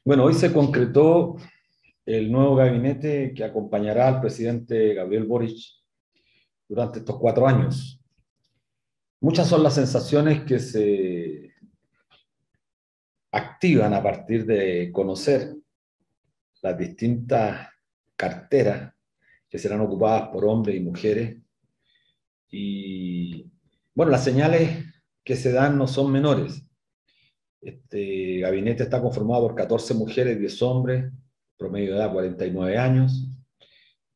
Bueno, hoy se concretó el nuevo gabinete que acompañará al presidente Gabriel Boric durante estos 4 años. Muchas son las sensaciones que se activan a partir de conocer las distintas carteras que serán ocupadas por hombres y mujeres. Y bueno, las señales que se dan no son menores. Este gabinete está conformado por 14 mujeres, 10 hombres, promedio de edad 49 años.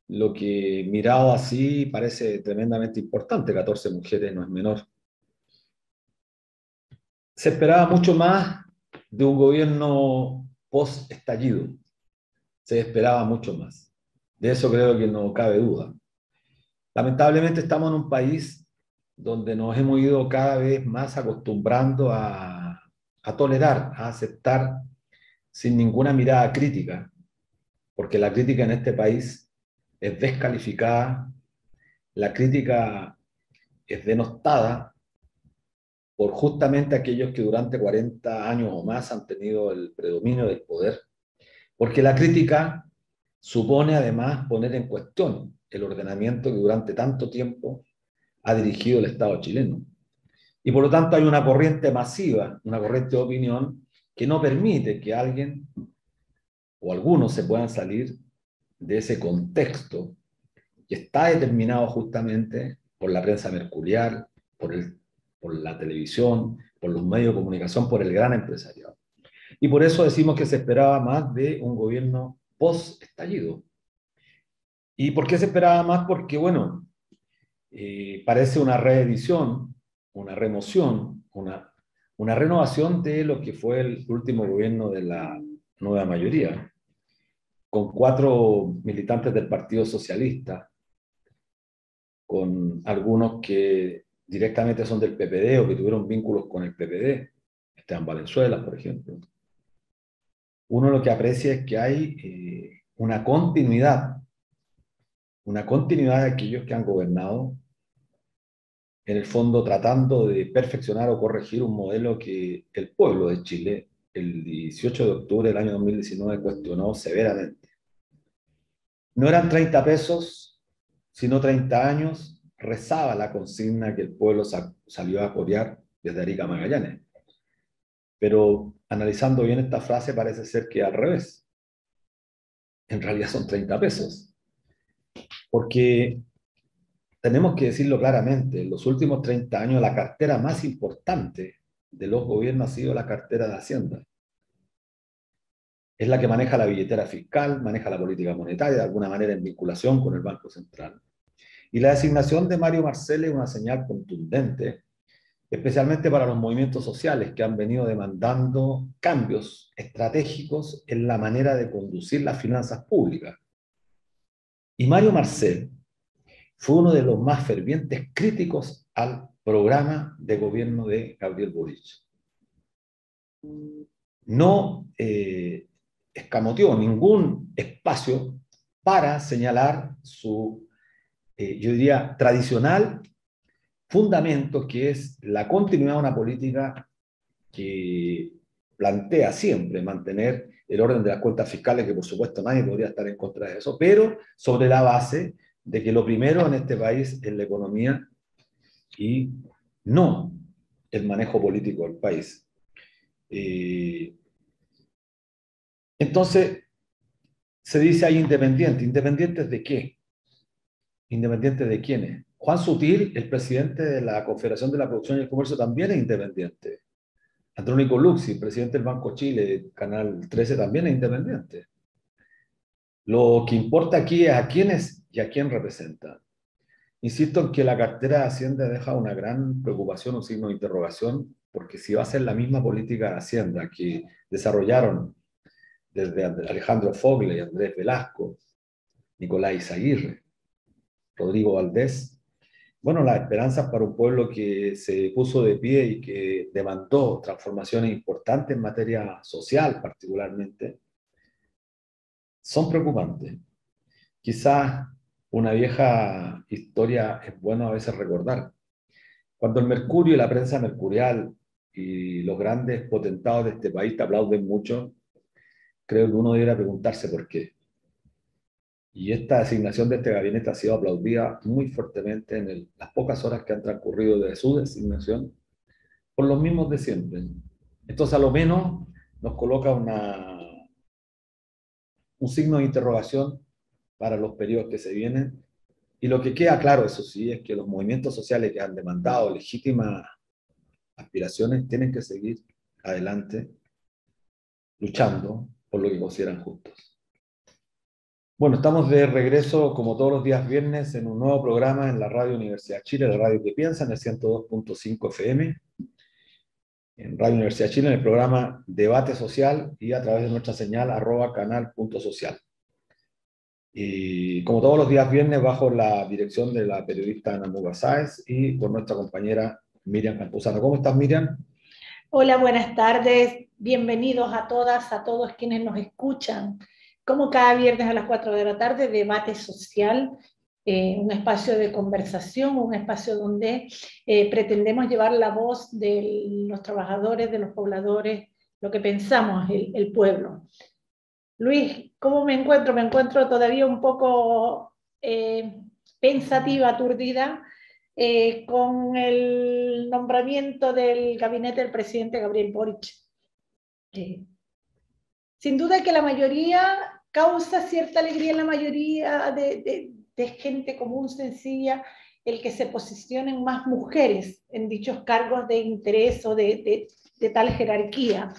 Lo que mirado así parece tremendamente importante, 14 mujeres no es menor. Se esperaba mucho más de un gobierno post-estallido, se esperaba mucho más. De eso creo que no cabe duda. Lamentablemente estamos en un país donde nos hemos ido cada vez más acostumbrando a tolerar, a aceptar sin ninguna mirada crítica, porque la crítica en este país es descalificada, la crítica es denostada por justamente aquellos que durante 40 años o más han tenido el predominio del poder, porque la crítica supone además poner en cuestión el ordenamiento que durante tanto tiempo ha dirigido el Estado chileno. Y por lo tanto hay una corriente masiva, una corriente de opinión que no permite que alguien o algunos se puedan salir de ese contexto que está determinado justamente por la prensa mercurial, por la televisión, por los medios de comunicación, por el gran empresariado. Y por eso decimos que se esperaba más de un gobierno post-estallido. ¿Y por qué se esperaba más? Porque, bueno, parece una reedición, una remoción, una renovación de lo que fue el último gobierno de la nueva mayoría, con 4 militantes del Partido Socialista, con algunos que directamente son del PPD o que tuvieron vínculos con el PPD, Esteban Valenzuela, por ejemplo. Uno lo que aprecia es que hay una continuidad de aquellos que han gobernado, en el fondo tratando de perfeccionar o corregir un modelo que el pueblo de Chile, el 18 de octubre del año 2019, cuestionó severamente. No eran 30 pesos, sino 30 años, rezaba la consigna que el pueblo salió a corear desde Arica a Magallanes. Pero analizando bien esta frase parece ser que al revés. En realidad son 30 pesos. Porque tenemos que decirlo claramente, en los últimos 30 años la cartera más importante de los gobiernos ha sido la cartera de Hacienda. Es la que maneja la billetera fiscal, maneja la política monetaria, de alguna manera en vinculación con el Banco Central. Y la designación de Mario Marcel es una señal contundente, especialmente para los movimientos sociales que han venido demandando cambios estratégicos en la manera de conducir las finanzas públicas. Y Mario Marcel fue uno de los más fervientes críticos al programa de gobierno de Gabriel Boric. No escamoteó ningún espacio para señalar su, yo diría, tradicional fundamento, que es la continuidad de una política que plantea siempre mantener el orden de las cuentas fiscales, que por supuesto nadie podría estar en contra de eso, pero sobre la base de que lo primero en este país es la economía y no el manejo político del país. Entonces, se dice ahí independiente. ¿Independientes de qué? ¿Independientes de quiénes? Juan Sutil, el presidente de la Confederación de la Producción y el Comercio, también es independiente. Andrónico Luxi, presidente del Banco Chile, Canal 13, también es independiente. Lo que importa aquí es a quiénes y a quién representa. Insisto en que la cartera de Hacienda deja una gran preocupación, un signo de interrogación, porque si va a ser la misma política de Hacienda que desarrollaron desde Alejandro Fogle y Andrés Velasco, Nicolás Izaguirre, Rodrigo Valdés, bueno, las esperanzas para un pueblo que se puso de pie y que demandó transformaciones importantes en materia social particularmente, son preocupantes. Quizás una vieja historia es bueno a veces recordar. Cuando el Mercurio y la prensa mercurial y los grandes potentados de este país te aplauden mucho, creo que uno debería preguntarse por qué. Y esta designación de este gabinete ha sido aplaudida muy fuertemente en las pocas horas que han transcurrido de su designación por los mismos de siempre. Entonces, a lo menos nos coloca un signo de interrogación para los periodos que se vienen. Y lo que queda claro, eso sí, es que los movimientos sociales que han demandado legítimas aspiraciones tienen que seguir adelante luchando por lo que consideran justos. Bueno, estamos de regreso como todos los días viernes en un nuevo programa en la Radio Universidad de Chile, la radio que piensa, en el 102.5 FM, en Radio Universidad de Chile, en el programa Debate Social y a través de nuestra señal @canal.social. Y como todos los días viernes, bajo la dirección de la periodista Ana Muga Sáez y por nuestra compañera Miriam Campuzano. ¿Cómo estás, Miriam? Hola, buenas tardes. Bienvenidos a todas, a todos quienes nos escuchan. Como cada viernes a las 4 de la tarde, Debate Social, un espacio de conversación, un espacio donde pretendemos llevar la voz de los trabajadores, de los pobladores, lo que pensamos, el pueblo. Luis, ¿cómo me encuentro? Me encuentro todavía un poco pensativa, aturdida, con el nombramiento del gabinete del presidente Gabriel Boric. Sin duda que la mayoría causa cierta alegría en la mayoría de gente común, sencilla, el que se posicionen más mujeres en dichos cargos de interés o de tal jerarquía.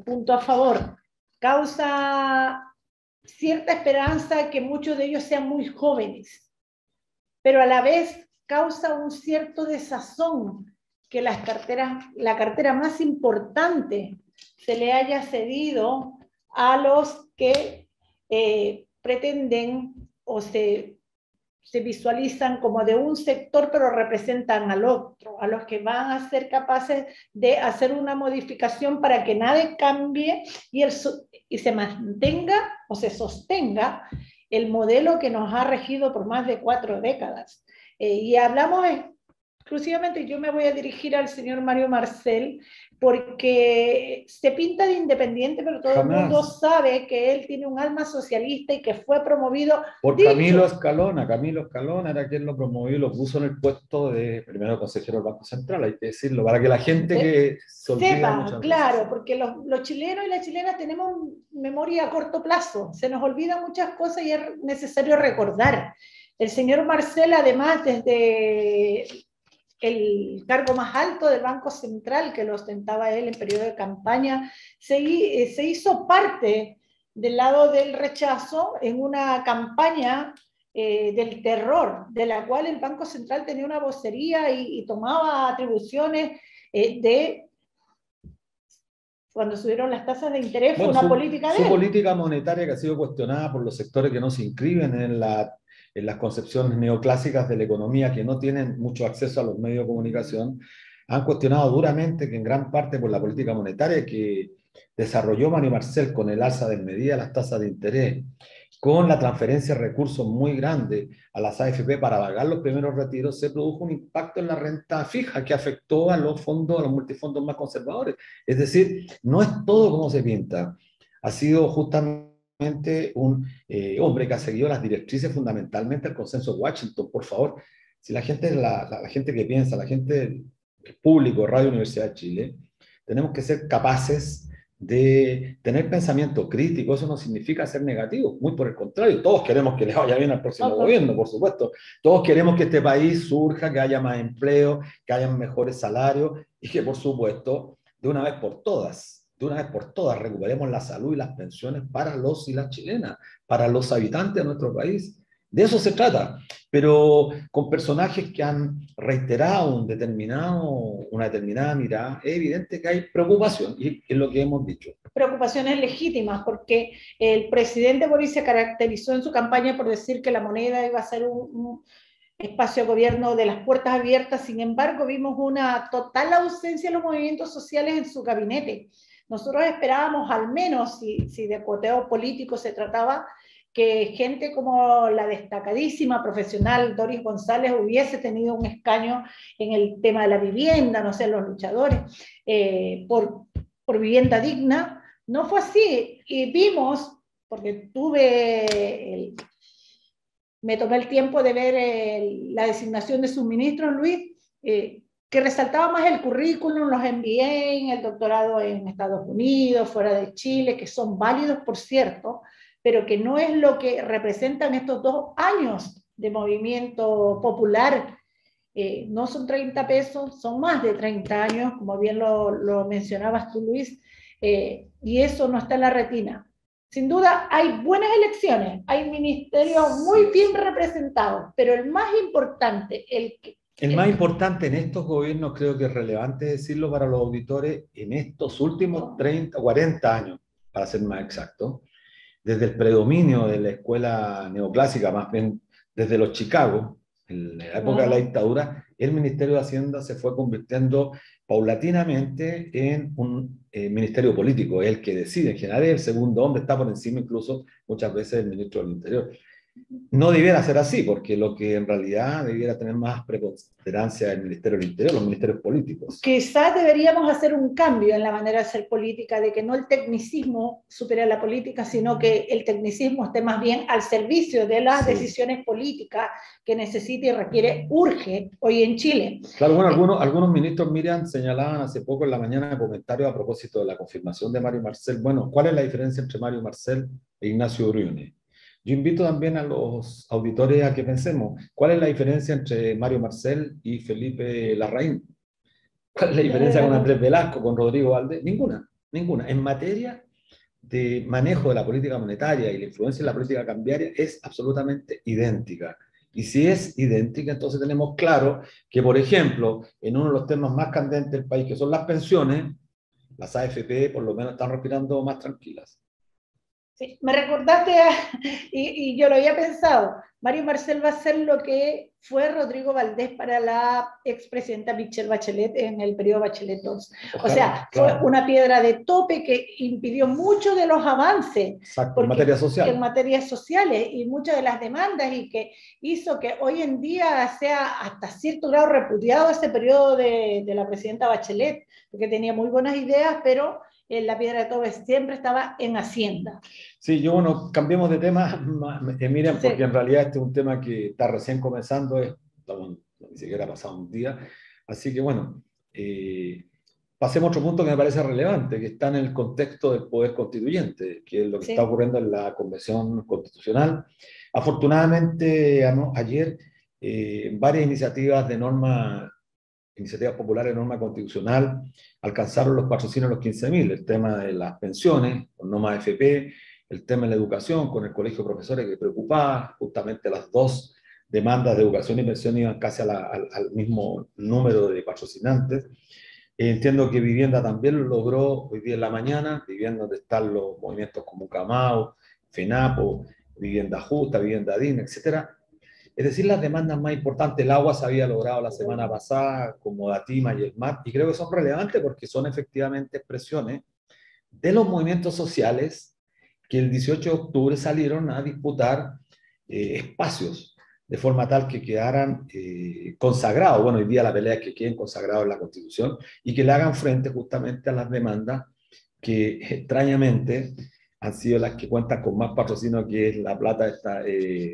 Punto a favor. Causa cierta esperanza que muchos de ellos sean muy jóvenes, pero a la vez causa un cierto desazón que la cartera más importante se le haya cedido a los que pretenden o se visualizan como de un sector, pero representan al otro, a los que van a ser capaces de hacer una modificación para que nada cambie y se mantenga o se sostenga el modelo que nos ha regido por más de 4 décadas. Y hablamos exclusivamente, yo me voy a dirigir al señor Mario Marcel, porque se pinta de independiente, pero todo el mundo sabe que él tiene un alma socialista y que fue promovido por Camilo Escalona. Camilo Escalona era quien lo promovió y lo puso en el puesto de primero consejero del Banco Central, hay que decirlo, para que la gente que sepa, claro, porque los chilenos y las chilenas tenemos memoria a corto plazo, se nos olvidan muchas cosas y es necesario recordar. El señor Marcel, además, desde el cargo más alto del Banco Central, que lo ostentaba él en periodo de campaña, se hizo parte del lado del rechazo en una campaña del terror, de la cual el Banco Central tenía una vocería y tomaba atribuciones de cuando subieron las tasas de interés, fue una política de él. Su política monetaria que ha sido cuestionada por los sectores que no se inscriben en las concepciones neoclásicas de la economía, que no tienen mucho acceso a los medios de comunicación, han cuestionado duramente que en gran parte por la política monetaria que desarrolló Mario Marcel con el alza desmedida de las tasas de interés, con la transferencia de recursos muy grande a las AFP para pagar los primeros retiros, se produjo un impacto en la renta fija que afectó a los fondos, a los multifondos más conservadores. Es decir, no es todo como se pinta. Ha sido justamente un hombre que ha seguido las directrices fundamentalmente del consenso de Washington. Por favor, si la gente, la gente que piensa, la gente del público, Radio Universidad de Chile, tenemos que ser capaces de tener pensamiento crítico. Eso no significa ser negativo, muy por el contrario, todos queremos que le vaya bien al próximo gobierno, por supuesto, todos queremos que este país surja, que haya más empleo, que haya mejores salarios y que por supuesto, de una vez por todas recuperemos la salud y las pensiones para los y las chilenas, para los habitantes de nuestro país. De eso se trata, pero con personajes que han reiterado una determinada mirada, es evidente que hay preocupación, y es lo que hemos dicho. Preocupaciones legítimas, porque el presidente Boric se caracterizó en su campaña por decir que la moneda iba a ser un espacio de gobierno de las puertas abiertas. Sin embargo, vimos una total ausencia de los movimientos sociales en su gabinete. Nosotros esperábamos, al menos, si de cuoteo político se trataba, que gente como la destacadísima profesional Doris González hubiese tenido un escaño en el tema de la vivienda, no sé, los luchadores por vivienda digna, no fue así. Y vimos, porque me tomé el tiempo de ver la designación de sus ministros, Luis, que resaltaba más el currículum, los MBA, el doctorado en Estados Unidos, fuera de Chile, que son válidos, por cierto, pero que no es lo que representan estos 2 años de movimiento popular. No son 30 pesos, son más de 30 años, como bien lo mencionabas tú, Luis, y eso no está en la retina. Sin duda, hay buenas elecciones, hay ministerios muy bien representados, pero el más importante, El más importante en estos gobiernos, creo que es relevante decirlo para los auditores, en estos últimos 30, 40 años, para ser más exacto, desde el predominio de la escuela neoclásica, más bien desde los Chicago, en la época de la dictadura, el Ministerio de Hacienda se fue convirtiendo paulatinamente en un ministerio político, es el que decide, en general es el segundo hombre, está por encima incluso muchas veces del ministro del Interior. No debiera ser así, porque lo que en realidad debiera tener más preponderancia el Ministerio del Interior, los ministerios políticos. Quizás deberíamos hacer un cambio en la manera de hacer política, de que no el tecnicismo supere a la política, sino que el tecnicismo esté más bien al servicio de las decisiones políticas que necesita y requiere, urge hoy en Chile. Claro, bueno, algunos ministros, Miriam, señalaban hace poco en la mañana comentarios a propósito de la confirmación de Mario Marcel. Bueno, ¿cuál es la diferencia entre Mario Marcel e Ignacio Briones? Yo invito también a los auditores a que pensemos, ¿cuál es la diferencia entre Mario Marcel y Felipe Larraín? ¿Cuál es la diferencia con Andrés Velasco, con Rodrigo Valdés? Ninguna, ninguna. En materia de manejo de la política monetaria y la influencia en la política cambiaria es absolutamente idéntica. Y si es idéntica, entonces tenemos claro que, por ejemplo, en uno de los temas más candentes del país, que son las pensiones, las AFP por lo menos están respirando más tranquilas. Sí, me recordaste, y yo lo había pensado, Mario Marcel va a ser lo que fue Rodrigo Valdés para la expresidenta Michelle Bachelet en el periodo Bachelet II. O sea, claro, fue una piedra de tope que impidió muchos de los avances. Exacto, en materia social. En materias sociales y muchas de las demandas, y que hizo que hoy en día sea hasta cierto grado repudiado ese periodo de la presidenta Bachelet, porque tenía muy buenas ideas, pero la piedra de tope siempre estaba en Hacienda. Sí, bueno, cambiemos de tema, Miriam, porque en realidad este es un tema que está recién comenzando, ni siquiera ha pasado un día, así que bueno, pasemos a otro punto que me parece relevante, que está en el contexto del poder constituyente, que es lo que está ocurriendo en la Convención Constitucional. Afortunadamente, ayer, varias iniciativas de norma, iniciativas populares de norma constitucional, alcanzaron los patrocinios de los 15.000, el tema de las pensiones, con no más FP, el tema de la educación, con el colegio de profesores que preocupaba, justamente las dos demandas de educación y pensión iban casi al mismo número de patrocinantes. Entiendo que Vivienda también lo logró hoy día en la mañana, Vivienda donde están los movimientos como Camao, FENAPO, Vivienda Justa, Vivienda Digna, etc. Es decir, las demandas más importantes, el agua se había logrado la semana pasada, como Datima y el MAR, y creo que son relevantes porque son efectivamente expresiones de los movimientos sociales que el 18 de octubre salieron a disputar espacios de forma tal que quedaran consagrados. Bueno, hoy día la pelea es que queden consagrados en la Constitución y que le hagan frente justamente a las demandas que extrañamente han sido las que cuentan con más patrocinio, que es la plata esta,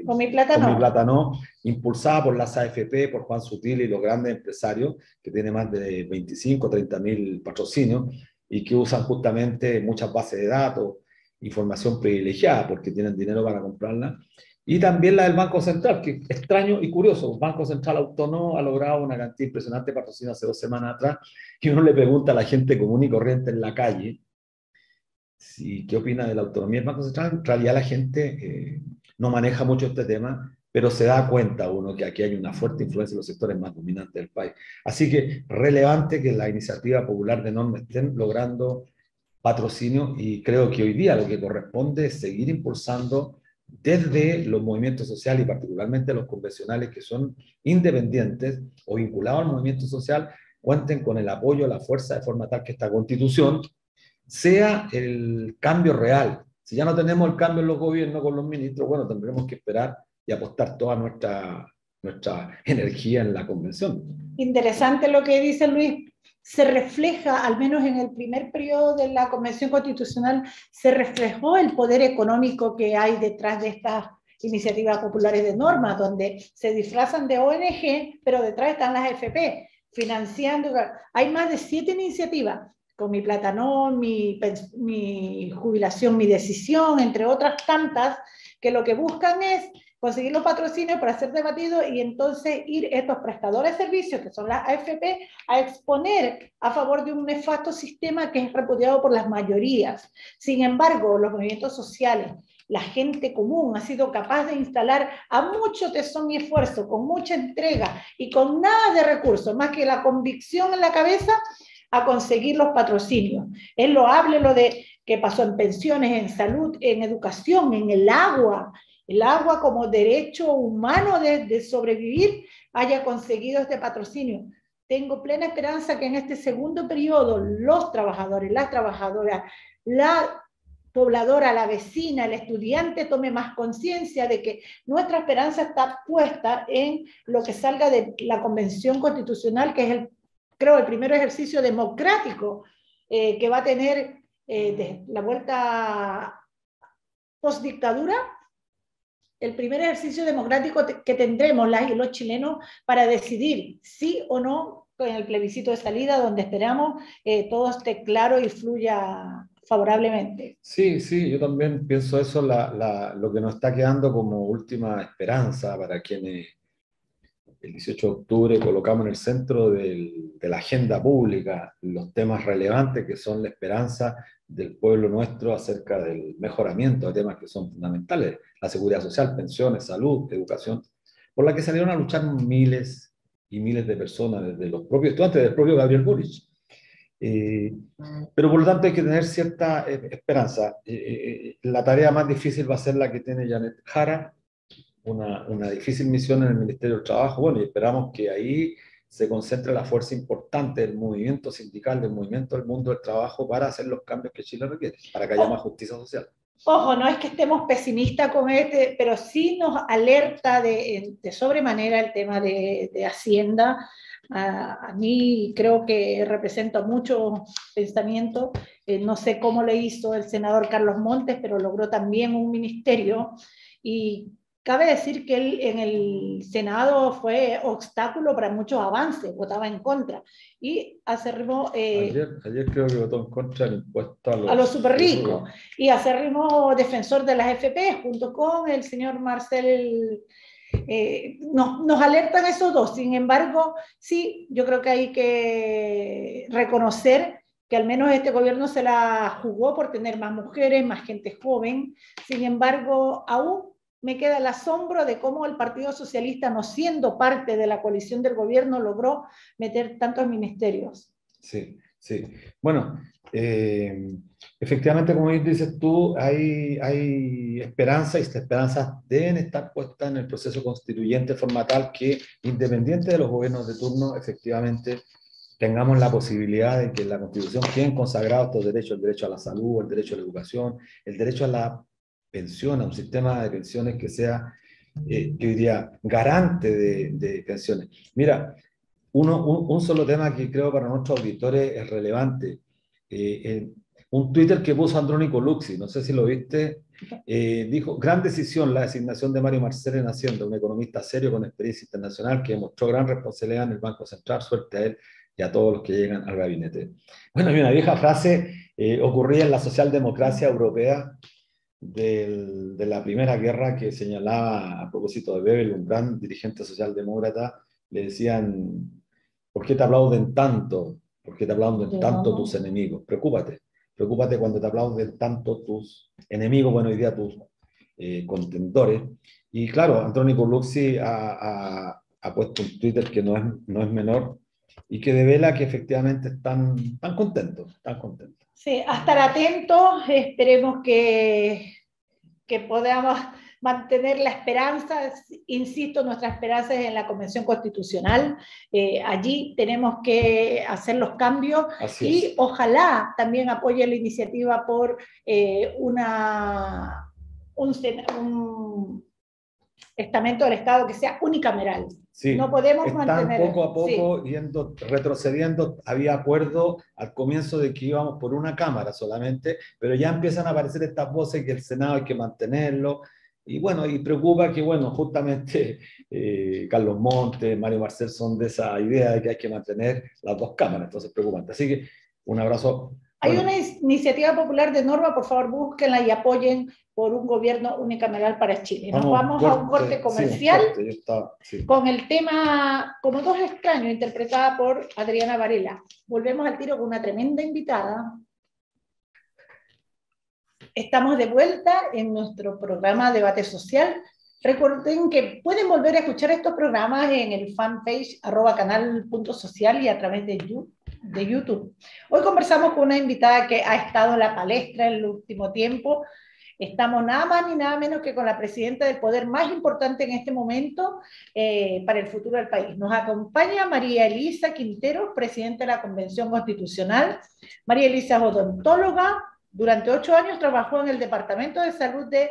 con mi plata no, impulsada por las AFP, por Juan Sutil y los grandes empresarios, que tienen más de 25, 30.000 patrocinios, y que usan justamente muchas bases de datos, información privilegiada, porque tienen dinero para comprarla. Y también la del Banco Central, que extraño y curioso, el Banco Central Autónomo ha logrado una cantidad impresionante de patrocinio hace 2 semanas atrás, y uno le pregunta a la gente común y corriente en la calle, ¿qué opina de la autonomía del Banco Central? En realidad la gente no maneja mucho este tema, pero se da cuenta uno que aquí hay una fuerte influencia en los sectores más dominantes del país. Así que relevante que la iniciativa popular de norma estén logrando patrocinio, y creo que hoy día lo que corresponde es seguir impulsando desde los movimientos sociales y particularmente los convencionales que son independientes o vinculados al movimiento social, cuenten con el apoyo, la fuerza, de forma tal que esta constitución sea el cambio real. Si ya no tenemos el cambio en los gobiernos con los ministros, bueno, tendremos que esperar y apostar toda nuestra energía en la convención. Interesante lo que dice Luis, se refleja, al menos en el primer periodo de la Convención Constitucional, se reflejó el poder económico que hay detrás de estas iniciativas populares de normas, donde se disfrazan de ONG, pero detrás están las AFP, financiando. Hay más de 7 iniciativas, con Mi Platanón, mi jubilación, mi decisión, entre otras tantas, que lo que buscan es conseguir los patrocinios para ser debatidos y entonces ir estos prestadores de servicios, que son las AFP, a exponer a favor de un nefasto sistema que es repudiado por las mayorías. Sin embargo, los movimientos sociales, la gente común ha sido capaz de instalar a mucho tesón y esfuerzo, con mucha entrega y con nada de recursos, más que la convicción en la cabeza, a conseguir los patrocinios. Es loable lo de que pasó en pensiones, en salud, en educación, en el agua como derecho humano de sobrevivir, haya conseguido este patrocinio. Tengo plena esperanza que en este segundo periodo los trabajadores, las trabajadoras, la pobladora, la vecina, el estudiante tome más conciencia de que nuestra esperanza está puesta en lo que salga de la Convención Constitucional, que es creo, el primer ejercicio democrático que va a tener la vuelta post-dictadura, el primer ejercicio democrático que tendremos las y los chilenos para decidir sí o no en el plebiscito de salida, donde esperamos todo esté claro y fluya favorablemente. Sí, sí, yo también pienso eso, lo que nos está quedando como última esperanza para quienes el 18 de octubre colocamos en el centro de la agenda pública los temas relevantes que son la esperanza del pueblo nuestro acerca del mejoramiento de temas que son fundamentales, la seguridad social, pensiones, salud, educación, por la que salieron a luchar miles y miles de personas, desde los propios estudiantes, del propio Gabriel Boric. Pero por lo tanto hay que tener cierta esperanza. La tarea más difícil va a ser la que tiene Janet Jara, una difícil misión en el Ministerio del Trabajo, bueno, y esperamos que ahí se concentre la fuerza importante del movimiento sindical, del movimiento del mundo del trabajo para hacer los cambios que Chile requiere, para que haya más justicia social. Ojo, no es que estemos pesimistas con pero sí nos alerta de sobremanera el tema de Hacienda. A mí creo que representa mucho pensamiento. No sé cómo le hizo el senador Carlos Montes, pero logró también un ministerio. Y cabe decir que él en el Senado fue obstáculo para muchos avances, votaba en contra. Y acérrimo... Ayer creo que votó en contra del impuesto a los super ricos. Y acérrimo defensor de las FP, junto con el señor Marcel... nos alertan esos dos. Sin embargo, sí, yo creo que hay que reconocer que al menos este gobierno se la jugó por tener más mujeres, más gente joven. Sin embargo, aún me queda el asombro de cómo el Partido Socialista, no siendo parte de la coalición del gobierno, logró meter tantos ministerios. Sí, sí. Bueno, efectivamente, como dices tú, hay esperanza y estas esperanzas deben estar puestas en el proceso constituyente de forma tal que, independiente de los gobiernos de turno, efectivamente tengamos la posibilidad de que en la Constitución queden consagrados estos derechos, el derecho a la salud, el derecho a la educación, el derecho a la pensión, a un sistema de pensiones que sea, yo diría, garante de pensiones. Mira, un solo tema que creo para nuestros auditores es relevante. Un Twitter que puso Andrónico Luxi, no sé si lo viste, dijo, gran decisión la designación de Mario Marcel en Hacienda, un economista serio con experiencia internacional que demostró gran responsabilidad en el Banco Central, suerte a él y a todos los que llegan al gabinete. Bueno, hay una vieja frase ocurrida en la socialdemocracia europea de la Primera Guerra que señalaba, a propósito de Bebel, un gran dirigente socialdemócrata, le decían, ¿por qué te aplauden tanto? ¿Por qué te aplauden tanto tus enemigos? Preocúpate. Preocúpate cuando te aplauden tanto tus enemigos, bueno, hoy día tus contendores. Y claro, Andrónico Luxi ha puesto un Twitter que no es menor y que devela que efectivamente están contentos, están contentos. Sí, a estar atentos, esperemos que podamos mantener la esperanza, insisto, nuestra esperanza es en la Convención Constitucional, allí tenemos que hacer los cambios y ojalá también apoye la iniciativa por un estamento del Estado que sea unicameral. Sí, no podemos están mantener... poco a poco yendo, retrocediendo. Había acuerdo al comienzo de que íbamos por una cámara solamente, pero ya empiezan a aparecer estas voces que el Senado hay que mantenerlo. Y bueno, y preocupa que, bueno, justamente Carlos Montes, Mario Marcel son de esa idea de que hay que mantener las dos cámaras, entonces preocupante. Así que un abrazo. Hay Bueno, una iniciativa popular de norma, por favor búsquenla y apoyen por un gobierno unicameral para Chile. Nos vamos a un corte sí, un comercial corte, yo estaba, sí. con el tema Como dos extraños, interpretada por Adriana Varela. Volvemos al tiro con una tremenda invitada. Estamos de vuelta en nuestro programa Debate Social. Recuerden que pueden volver a escuchar estos programas en el fanpage @canal.social y a través de YouTube. Hoy conversamos con una invitada que ha estado en la palestra en el último tiempo. Estamos nada más ni nada menos que con la presidenta del poder más importante en este momento para el futuro del país. Nos acompaña María Elisa Quintero, presidenta de la Convención Constitucional. María Elisa es odontóloga. Durante 8 años trabajó en el Departamento de Salud de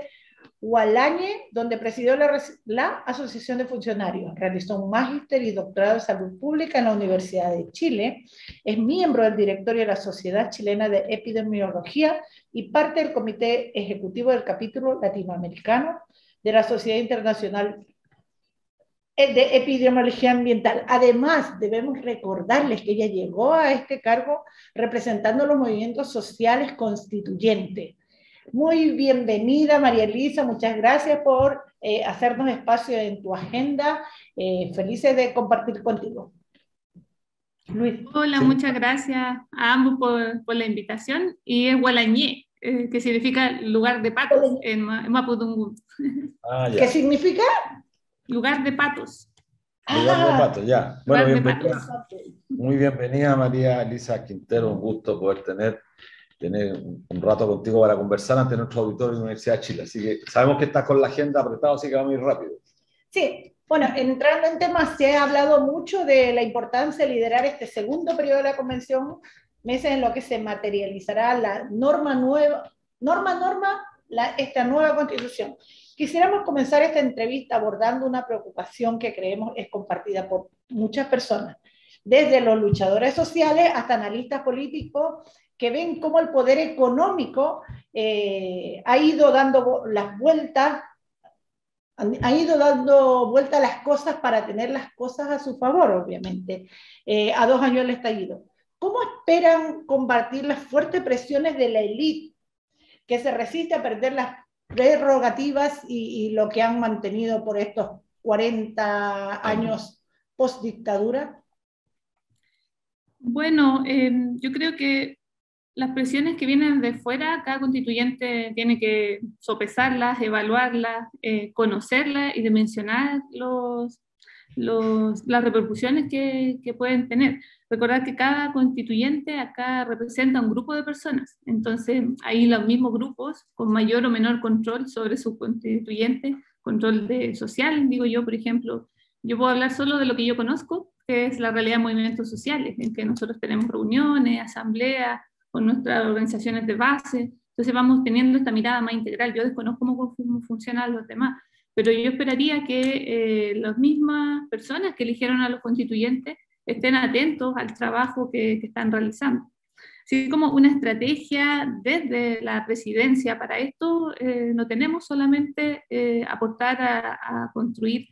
Hualañe, donde presidió la Asociación de Funcionarios. Realizó un magíster y doctorado de Salud Pública en la Universidad de Chile. Es miembro del directorio de la Sociedad Chilena de Epidemiología y parte del comité ejecutivo del capítulo latinoamericano de la Sociedad Internacional de Epidemiología Ambiental. Además, debemos recordarles que ella llegó a este cargo representando los movimientos sociales constituyentes. Muy bienvenida, María Elisa, muchas gracias por hacernos espacio en tu agenda. Felices de compartir contigo. Luis. Hola, sí. Muchas gracias a ambos por la invitación. Y es Hualañé, que significa lugar de patos en Mapudungun. ¿Qué significa? Lugar de patos. Lugar de patos, ya. Bueno, bienvenida. Muy bienvenida, María Elisa Quintero. Un gusto poder tener un rato contigo para conversar ante nuestro auditorio de la Universidad de Chile. Así que sabemos que estás con la agenda apretada, así que vamos a ir rápido. Sí, bueno, entrando en temas, se ha hablado mucho de la importancia de liderar este segundo periodo de la Convención, meses en los que se materializará la esta nueva Constitución. Quisiéramos comenzar esta entrevista abordando una preocupación que creemos es compartida por muchas personas, desde los luchadores sociales hasta analistas políticos que ven cómo el poder económico ha ido dando vueltas a las cosas para tener las cosas a su favor, obviamente, a 2 años del estallido. ¿Cómo esperan combatir las fuertes presiones de la élite que se resiste a perder las prerrogativas y lo que han mantenido por estos 40 años post-dictadura? Bueno, yo creo que las presiones que vienen de fuera, cada constituyente tiene que sopesarlas, evaluarlas, conocerlas y dimensionar las repercusiones que pueden tener. Recordar que cada constituyente acá representa un grupo de personas, entonces hay los mismos grupos con mayor o menor control sobre su constituyente, control social, digo yo, por ejemplo. Yo puedo hablar solo de lo que yo conozco, que es la realidad de movimientos sociales, en que nosotros tenemos reuniones, asambleas, con nuestras organizaciones de base, entonces vamos teniendo esta mirada más integral. Yo desconozco cómo funcionan los demás, pero yo esperaría que las mismas personas que eligieron a los constituyentes estén atentos al trabajo que están realizando. Así como una estrategia desde la presidencia para esto, no tenemos solamente aportar a construir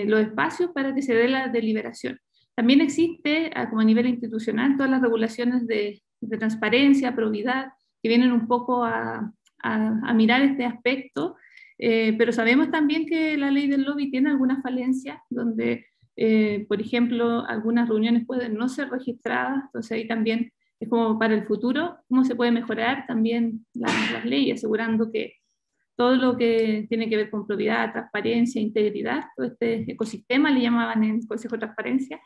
los espacios para que se dé la deliberación. También existe, como a nivel institucional, todas las regulaciones de transparencia, probidad, que vienen un poco a mirar este aspecto, pero sabemos también que la ley del lobby tiene algunas falencias, donde, por ejemplo, algunas reuniones pueden no ser registradas, entonces ahí también es como para el futuro, cómo se puede mejorar también las leyes, asegurando que todo lo que tiene que ver con probidad, transparencia, integridad, todo este ecosistema, le llamaban en el Consejo de Transparencia,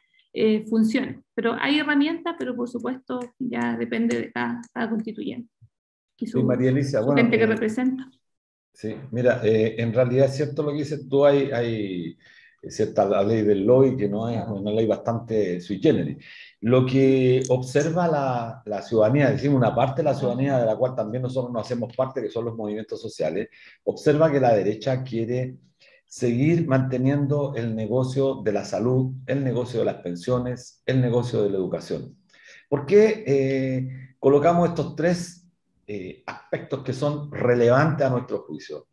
funcione. Pero hay herramientas, pero por supuesto ya depende de cada constituyente y su, sí, María Elisa, su gente que representa. Sí, mira, en realidad es cierto lo que dices tú, hay cierta la ley del lobby que no es una ley bastante sui generis. Lo que observa la ciudadanía, decimos una parte de la ciudadanía de la cual también nosotros nos hacemos parte, que son los movimientos sociales, observa que la derecha quiere seguir manteniendo el negocio de la salud, el negocio de las pensiones, el negocio de la educación. ¿Por qué colocamos estos tres aspectos que son relevantes a nuestro juicio?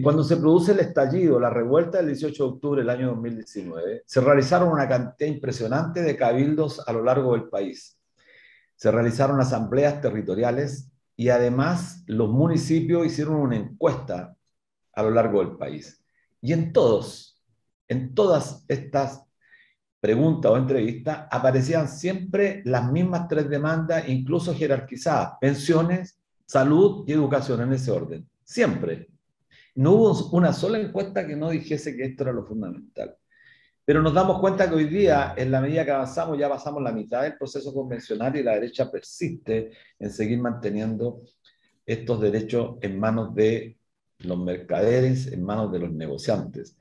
Cuando se produce el estallido, la revuelta del 18 de octubre del año 2019, se realizaron una cantidad impresionante de cabildos a lo largo del país. Se realizaron asambleas territoriales y además los municipios hicieron una encuesta a lo largo del país. Y en todas estas preguntas o entrevistas aparecían siempre las mismas tres demandas, incluso jerarquizadas: pensiones, salud y educación, en ese orden. Siempre. No hubo una sola encuesta que no dijese que esto era lo fundamental. Pero nos damos cuenta que hoy día, en la medida que avanzamos, ya pasamos la mitad del proceso convencional y la derecha persiste en seguir manteniendo estos derechos en manos de los mercaderes, en manos de los negociantes.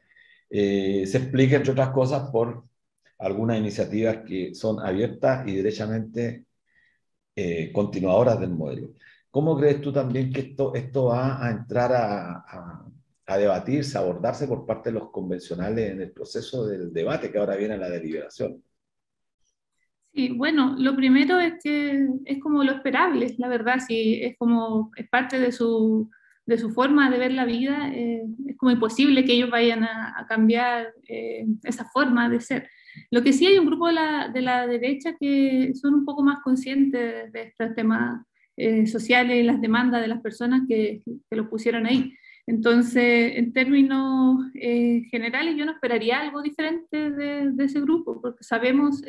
Se explica, entre otras cosas, por algunas iniciativas que son abiertas y derechamente continuadoras del modelo. ¿Cómo crees tú también que esto va a entrar a debatirse, a abordarse por parte de los convencionales en el proceso del debate que ahora viene a la deliberación? Sí, bueno, lo primero es que es como lo esperable, la verdad, sí, es como, es parte de su forma de ver la vida, es como imposible que ellos vayan a cambiar esa forma de ser. Lo que sí hay un grupo de la derecha que son un poco más conscientes de estos temas sociales y las demandas de las personas que lo pusieron ahí. Entonces, en términos generales, yo no esperaría algo diferente de ese grupo, porque sabemos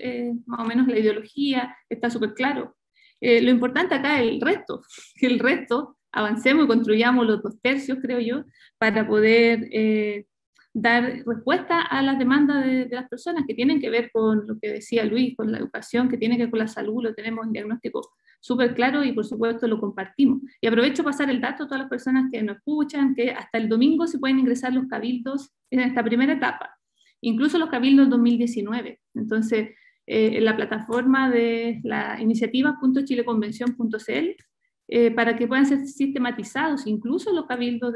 más o menos la ideología, está súper claro. Lo importante acá es el resto, que el resto avancemos y construyamos los 2/3, creo yo, para poder dar respuesta a las demandas de las personas que tienen que ver con lo que decía Luis, con la educación, que tiene que ver con la salud, lo tenemos en diagnóstico súper claro y por supuesto lo compartimos. Y aprovecho para pasar el dato a todas las personas que nos escuchan, que hasta el domingo se pueden ingresar los cabildos en esta primera etapa, incluso los cabildos 2019. Entonces, en la plataforma de la iniciativa.chileconvención.cl, para que puedan ser sistematizados, incluso los cabildos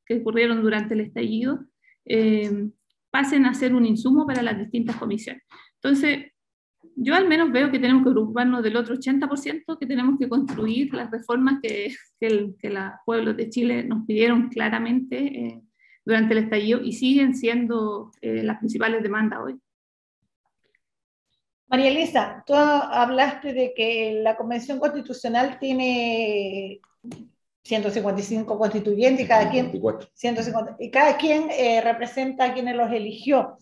que ocurrieron durante el estallido, pasen a ser un insumo para las distintas comisiones. Entonces, yo al menos veo que tenemos que preocuparnos del otro 80%, que tenemos que construir las reformas que los pueblos de Chile nos pidieron claramente durante el estallido y siguen siendo las principales demandas hoy. María Elisa, tú hablaste de que la Convención Constitucional tiene 155 constituyentes y cada quien, 150, y cada quien representa a quienes los eligió.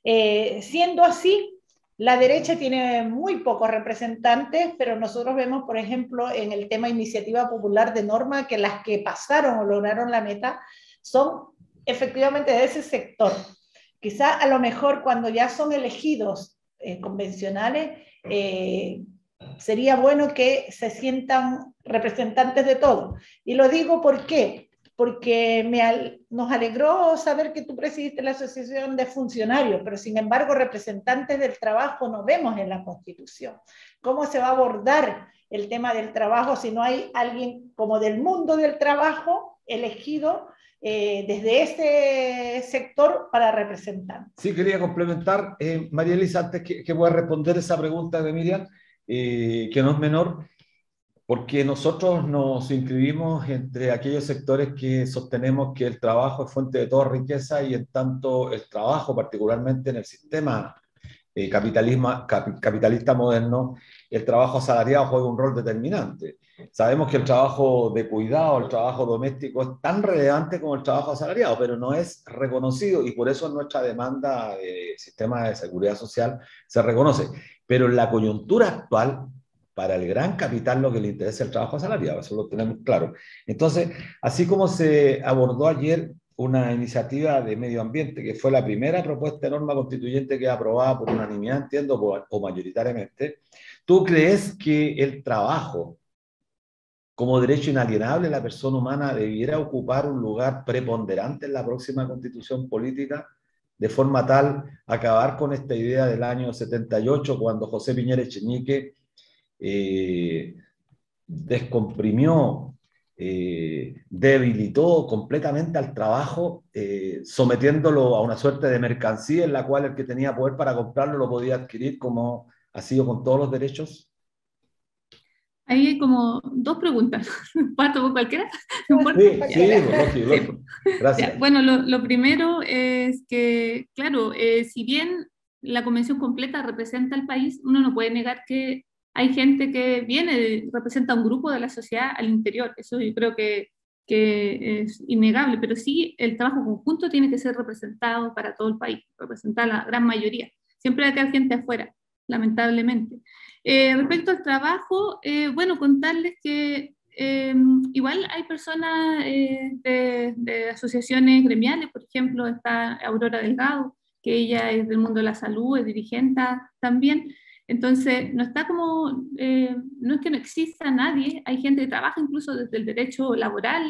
Siendo así, la derecha tiene muy pocos representantes, pero nosotros vemos, por ejemplo, en el tema iniciativa popular de norma, que las que pasaron o lograron la meta son efectivamente de ese sector. Quizá a lo mejor cuando ya son elegidos convencionales, sería bueno que se sientan representantes de todo. Y lo digo ¿por qué? Porque nos alegró saber que tú presidiste la Asociación de Funcionarios, pero sin embargo representantes del trabajo no vemos en la Constitución. ¿Cómo se va a abordar el tema del trabajo si no hay alguien como del mundo del trabajo elegido desde ese sector para representar? Sí, quería complementar, María Elisa, antes que pueda responder esa pregunta de Miriam, que no es menor, porque nosotros nos inscribimos entre aquellos sectores que sostenemos que el trabajo es fuente de toda riqueza y en tanto el trabajo, particularmente en el sistema capitalista moderno, el trabajo asalariado juega un rol determinante. Sabemos que el trabajo de cuidado, el trabajo doméstico es tan relevante como el trabajo asalariado, pero no es reconocido y por eso en nuestra demanda de sistema de seguridad social se reconoce. Pero en la coyuntura actual, para el gran capital lo que le interesa es el trabajo asalariado, eso lo tenemos claro. Entonces, así como se abordó ayer una iniciativa de medio ambiente, que fue la primera propuesta de norma constituyente que es aprobada por unanimidad, entiendo, o mayoritariamente, ¿tú crees que el trabajo como derecho inalienable de la persona humana debiera ocupar un lugar preponderante en la próxima constitución política, de forma tal acabar con esta idea del año 78, cuando José Piñera Echenique descomprimió debilitó completamente al trabajo, sometiéndolo a una suerte de mercancía en la cual el que tenía poder para comprarlo lo podía adquirir, como ha sido con todos los derechos? Ahí hay como dos preguntas. ¿Parto por cualquiera? ¿No importa? Sí, Ya. sí, lógico, Sí. lógico. Ya, Gracias. bueno, lo primero es que, claro, si bien la convención completa representa al país, uno no puede negar que hay gente que viene, representa un grupo de la sociedad al interior. Eso yo creo que es innegable, pero sí el trabajo conjunto tiene que ser representado para todo el país, representar a la gran mayoría. Siempre hay que haber gente afuera, lamentablemente. Respecto al trabajo, bueno, contarles que igual hay personas de asociaciones gremiales, por ejemplo, está Aurora Delgado, que ella es del mundo de la salud, es dirigente también. Entonces, no está como, no es que no exista nadie, hay gente que trabaja incluso desde el derecho laboral,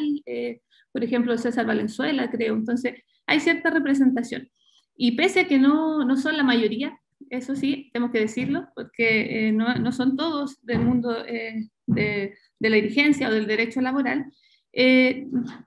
por ejemplo, César Valenzuela, creo. Entonces, hay cierta representación. Y pese a que no son la mayoría, eso sí, tenemos que decirlo, porque no son todos del mundo de la dirigencia o del derecho laboral.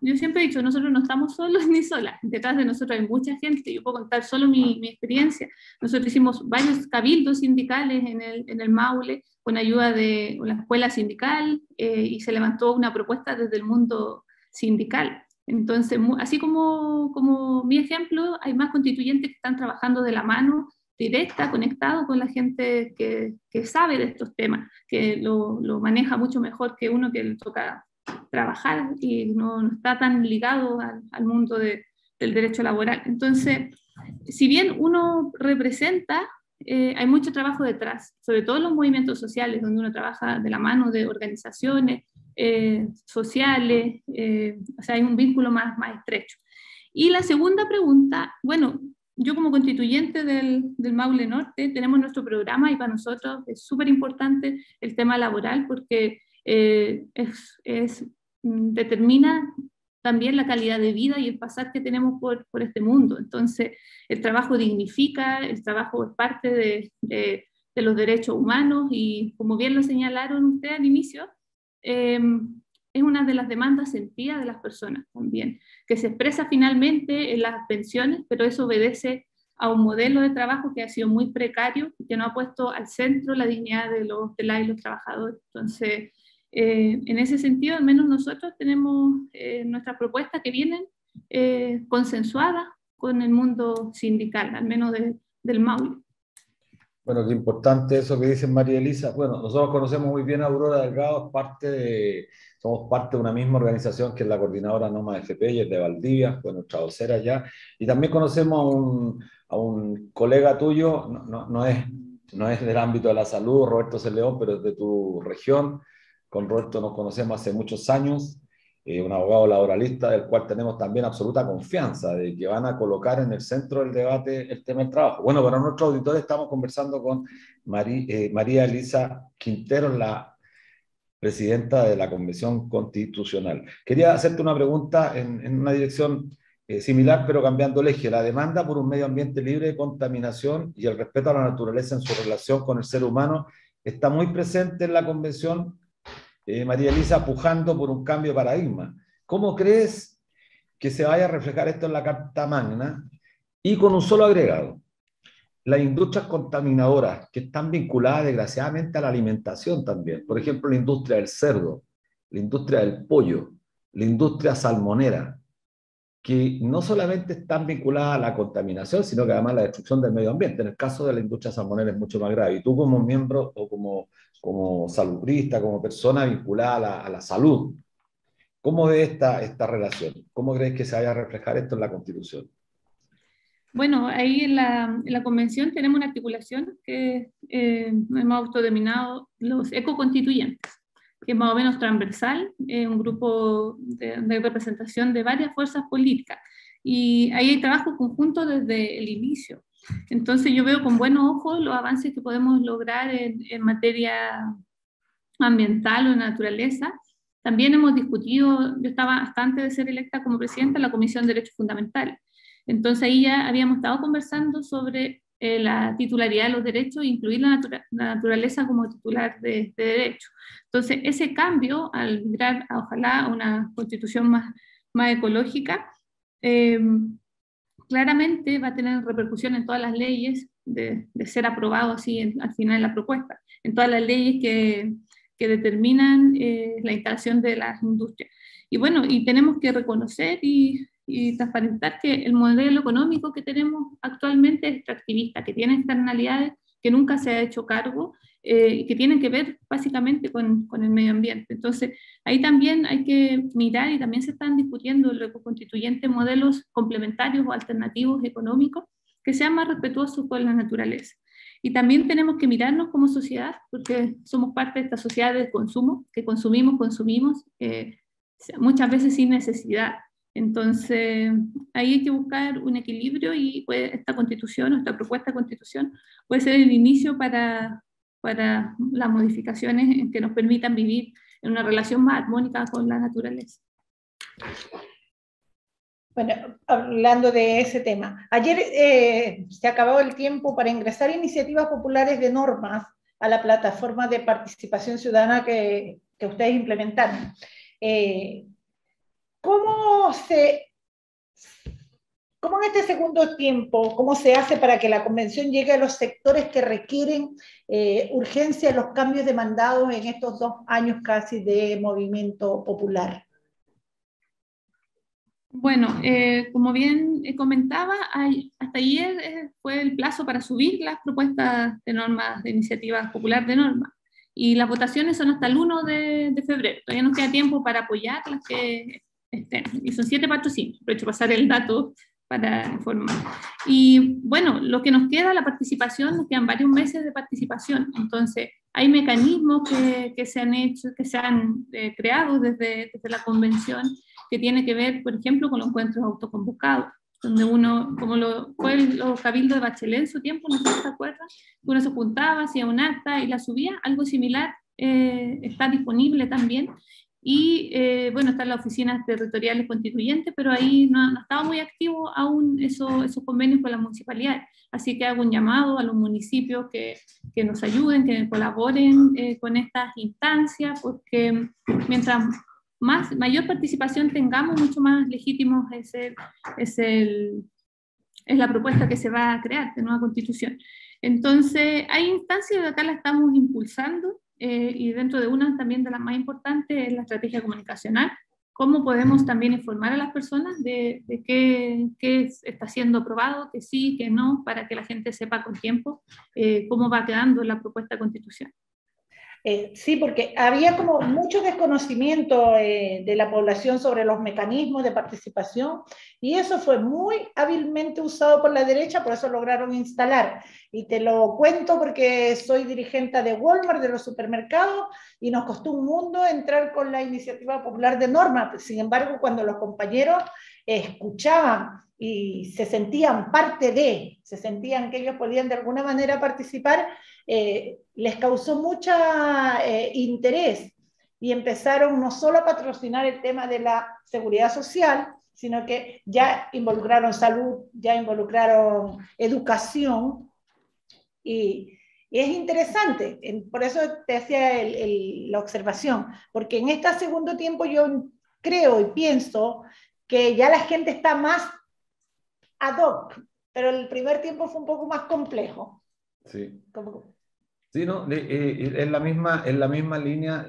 Yo siempre he dicho, nosotros no estamos solos ni solas, detrás de nosotros hay mucha gente, yo puedo contar solo mi experiencia. Nosotros hicimos varios cabildos sindicales en el Maule con ayuda de la escuela sindical y se levantó una propuesta desde el mundo sindical. Entonces, así como mi ejemplo, hay más constituyentes que están trabajando de la mano directa, conectado con la gente que sabe de estos temas, que lo maneja mucho mejor que uno que le toca trabajar y no está tan ligado al mundo del derecho laboral. Entonces, si bien uno representa, hay mucho trabajo detrás, sobre todo en los movimientos sociales, donde uno trabaja de la mano de organizaciones sociales, o sea, hay un vínculo más estrecho. Y la segunda pregunta, bueno, yo como constituyente del Maule Norte tenemos nuestro programa y para nosotros es súper importante el tema laboral porque determina también la calidad de vida y el pasar que tenemos por este mundo. Entonces, el trabajo dignifica, el trabajo es parte de los derechos humanos y como bien lo señalaron ustedes al inicio, es una de las demandas sentidas de las personas también, que se expresa finalmente en las pensiones, pero eso obedece a un modelo de trabajo que ha sido muy precario y que no ha puesto al centro la dignidad de los trabajadores. Entonces, en ese sentido, al menos nosotros tenemos nuestras propuestas que vienen consensuadas con el mundo sindical, al menos del Maule. Bueno, qué importante eso que dice María Elisa. Bueno, nosotros conocemos muy bien a Aurora Delgado, somos parte de una misma organización que es la Coordinadora Noma FP, y es de Valdivia, fue nuestra vocera ya. Y también conocemos a un colega tuyo, no es del ámbito de la salud, Roberto Celeón, pero es de tu región. Con Roberto nos conocemos hace muchos años, un abogado laboralista del cual tenemos también absoluta confianza de que van a colocar en el centro del debate el tema del trabajo. Bueno, para nuestros auditores estamos conversando con María Elisa Quintero, la presidenta de la Convención Constitucional. Quería hacerte una pregunta en una dirección similar, pero cambiando el eje. La demanda por un medio ambiente libre de contaminación y el respeto a la naturaleza en su relación con el ser humano está muy presente en la Convención, María Elisa, pujando por un cambio de paradigma. ¿Cómo crees que se vaya a reflejar esto en la Carta Magna? Y con un solo agregado, las industrias contaminadoras que están vinculadas desgraciadamente a la alimentación también, por ejemplo, la industria del cerdo, la industria del pollo, la industria salmonera, que no solamente están vinculadas a la contaminación, sino que además a la destrucción del medio ambiente. En el caso de la industria salmonera es mucho más grave. Y tú como miembro o como salubrista, como persona vinculada a la salud, ¿cómo ves esta relación? ¿Cómo crees que se vaya a reflejar esto en la Constitución? Bueno, ahí en la convención tenemos una articulación que hemos autodenominado los ecoconstituyentes, que es más o menos transversal, un grupo de representación de varias fuerzas políticas. Y ahí hay trabajo conjunto desde el inicio. Entonces yo veo con buenos ojos los avances que podemos lograr en materia ambiental o de naturaleza. También hemos discutido, yo estaba hasta antes de ser electa como presidenta de la Comisión de Derechos Fundamentales. Entonces ahí ya habíamos estado conversando sobre la titularidad de los derechos e incluir la naturaleza como titular de derechos. Entonces, ese cambio, al migrar ojalá a una constitución más ecológica, claramente va a tener repercusión en todas las leyes de ser aprobado así al final la propuesta, en todas las leyes que determinan la instalación de las industrias. Y bueno, y tenemos que reconocer y transparentar que el modelo económico que tenemos actualmente es extractivista, que tiene externalidades que nunca se ha hecho cargo, que tienen que ver básicamente con el medio ambiente. Entonces, ahí también hay que mirar, y también se están discutiendo en lo constituyente modelos complementarios o alternativos económicos que sean más respetuosos con la naturaleza. Y también tenemos que mirarnos como sociedad, porque somos parte de esta sociedad de consumo, que consumimos, muchas veces sin necesidad. Entonces, ahí hay que buscar un equilibrio y esta constitución, esta propuesta de constitución, puede ser el inicio para las modificaciones que nos permitan vivir en una relación más armónica con la naturaleza. Bueno, hablando de ese tema, ayer se acabó el tiempo para ingresar iniciativas populares de normas a la plataforma de participación ciudadana que ustedes implementaron. ¿Cómo en este segundo tiempo, cómo se hace para que la convención llegue a los sectores que requieren urgencia los cambios demandados en estos 2 años casi de movimiento popular? Bueno, como bien comentaba, hasta ayer fue el plazo para subir las propuestas de normas, de iniciativa popular de normas, y las votaciones son hasta el 1 de febrero. Todavía nos queda tiempo para apoyar las que estén, y son 7 patrocinios. Aprovecho pasar el dato para informar. Y bueno, lo que nos queda, la participación, nos quedan varios meses de participación. Entonces, hay mecanismos que se han hecho, que se han creado desde la convención, que tiene que ver, por ejemplo, con los encuentros autoconvocados, donde uno, como fue los cabildos de Bachelet en su tiempo, no sé si se acuerdan, uno se juntaba, hacía un acta y la subía. Algo similar está disponible también. Y bueno, están las oficinas territoriales constituyentes, pero ahí no estaba muy activo aún esos convenios con las municipalidades. Así que hago un llamado a los municipios que nos ayuden, que colaboren con estas instancias, porque mientras mayor participación tengamos, mucho más legítimo es la propuesta que se va a crear de nueva constitución. Entonces, hay instancias, de acá la estamos impulsando, y dentro de una también de las más importantes es la estrategia comunicacional. Cómo podemos también informar a las personas de qué está siendo aprobado, que sí, que no, para que la gente sepa con tiempo cómo va quedando la propuesta de constitución. Sí, porque había como mucho desconocimiento de la población sobre los mecanismos de participación, y eso fue muy hábilmente usado por la derecha, por eso lograron instalar. Y te lo cuento porque soy dirigente de Walmart, de los supermercados, y nos costó un mundo entrar con la iniciativa popular de norma. Sin embargo, cuando los compañeros escuchaban y se sentían se sentían que ellos podían de alguna manera participar, les causó mucho interés, y empezaron no solo a patrocinar el tema de la seguridad social, sino que ya involucraron salud, ya involucraron educación, y es interesante. Por eso te hacía la observación, porque en este segundo tiempo yo creo y pienso que ya la gente está más ad hoc, pero el primer tiempo fue un poco más complejo. Sí. Sí, no, en la misma línea.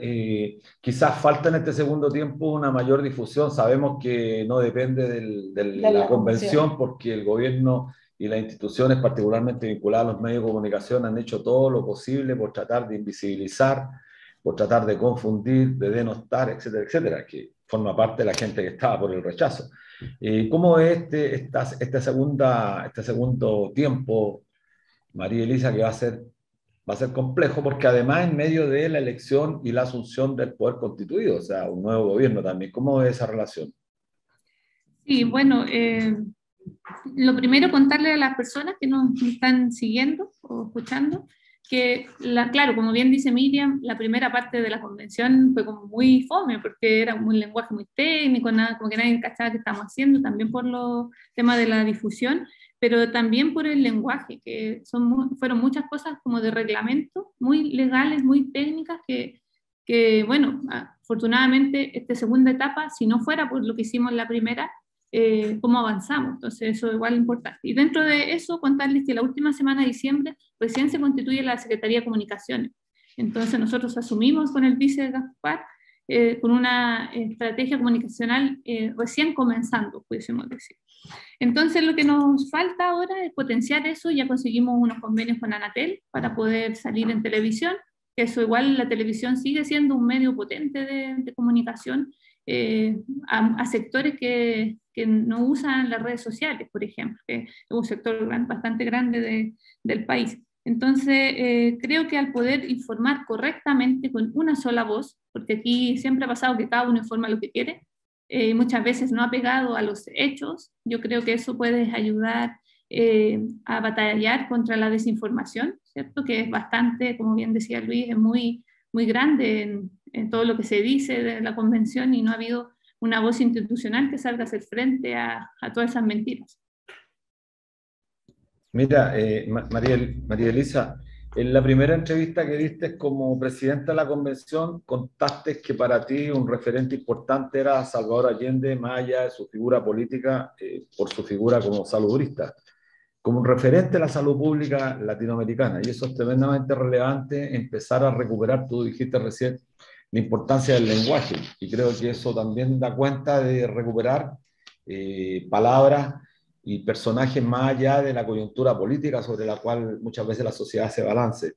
Quizás falta en este segundo tiempo una mayor difusión. Sabemos que no depende de la convención, porque el gobierno y las instituciones, particularmente vinculadas a los medios de comunicación, han hecho todo lo posible por tratar de invisibilizar, por tratar de confundir, de denostar, etcétera, etcétera, que forma parte de la gente que estaba por el rechazo. ¿Cómo es este segundo tiempo, María Elisa, que va a ser complejo, porque además en medio de la elección y la asunción del poder constituido, o sea, un nuevo gobierno también? ¿Cómo es esa relación? Sí, bueno, lo primero, contarle a las personas que nos están siguiendo o escuchando que, claro, como bien dice Miriam, la primera parte de la convención fue como muy fome, porque era un lenguaje muy técnico, como que nadie cachaba qué estábamos haciendo, también por los temas de la difusión. pero también por el lenguaje, que fueron muchas cosas como de reglamento, muy legales, muy técnicas, bueno, afortunadamente esta segunda etapa, si no fuera por lo que hicimos en la primera, cómo avanzamos. Entonces eso es igual importante. Y dentro de eso, contarles que la última semana de diciembre recién se constituye la Secretaría de Comunicaciones. Entonces nosotros asumimos con el vice Gaspar con una estrategia comunicacional recién comenzando, pudiésemos decir. Entonces lo que nos falta ahora es potenciar eso. Ya conseguimos unos convenios con Anatel para poder salir en televisión, que eso igual la televisión sigue siendo un medio potente de comunicación a sectores que no usan las redes sociales, por ejemplo, que es un sector bastante grande del país. Entonces, creo que al poder informar correctamente con una sola voz, porque aquí siempre ha pasado que cada uno informa lo que quiere, muchas veces no apegado a los hechos, yo creo que eso puede ayudar a batallar contra la desinformación, ¿cierto? Que es bastante, como bien decía Luis, es muy, muy grande en todo lo que se dice de la convención, y no ha habido una voz institucional que salga a hacer frente a todas esas mentiras. Mira, María Elisa, en la primera entrevista que diste como presidenta de la convención, contaste que para ti un referente importante era Salvador Allende, más allá de su figura política, por su figura como saludista, como un referente de la salud pública latinoamericana. Y eso es tremendamente relevante, empezar a recuperar, tú dijiste recién, la importancia del lenguaje. Y creo que eso también da cuenta de recuperar palabras y personajes más allá de la coyuntura política sobre la cual muchas veces la sociedad se balance.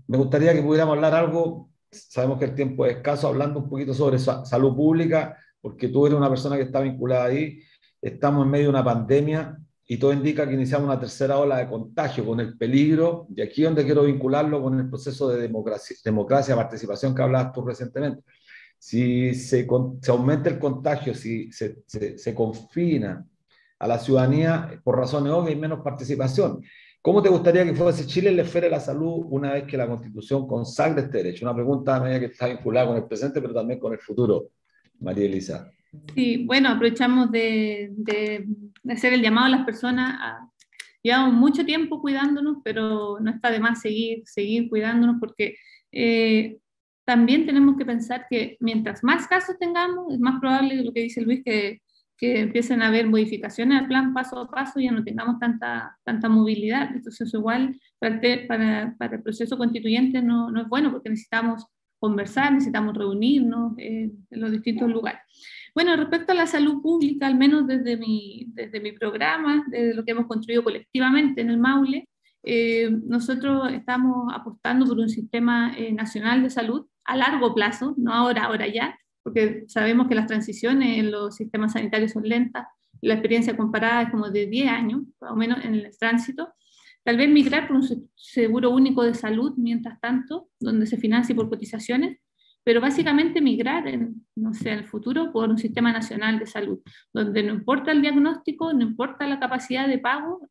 Me gustaría que pudiéramos hablar algo, sabemos que el tiempo es escaso, hablando un poquito sobre salud pública, porque tú eres una persona que está vinculada ahí, estamos en medio de una pandemia y todo indica que iniciamos una tercera ola de contagio, con el peligro, y aquí donde quiero vincularlo con el proceso de democracia, participación que hablabas tú recientemente. Si se aumenta el contagio, si se confina a la ciudadanía, por razones obvias, hay menos participación. ¿Cómo te gustaría que fuese Chile en la esfera de la salud una vez que la Constitución consagre este derecho? Una pregunta a medida que está vinculada con el presente, pero también con el futuro, María Elisa. Sí, bueno, aprovechamos de hacer el llamado a las personas. Llevamos mucho tiempo cuidándonos, pero no está de más seguir cuidándonos, porque también tenemos que pensar que mientras más casos tengamos, es más probable, lo que dice Luis, que empiecen a haber modificaciones al plan paso a paso y ya no tengamos tanta movilidad. Entonces eso igual para el proceso constituyente no es bueno, porque necesitamos conversar, necesitamos reunirnos en los distintos lugares. Bueno, respecto a la salud pública, al menos desde mi programa, desde lo que hemos construido colectivamente en el Maule, nosotros estamos apostando por un sistema nacional de salud a largo plazo, no ahora ya, porque sabemos que las transiciones en los sistemas sanitarios son lentas, la experiencia comparada es como de 10 años, más o menos en el tránsito. Tal vez migrar por un seguro único de salud, mientras tanto, donde se financie por cotizaciones, pero básicamente migrar, no sé, en el futuro, por un sistema nacional de salud, donde no importa el diagnóstico, no importa la capacidad de pago,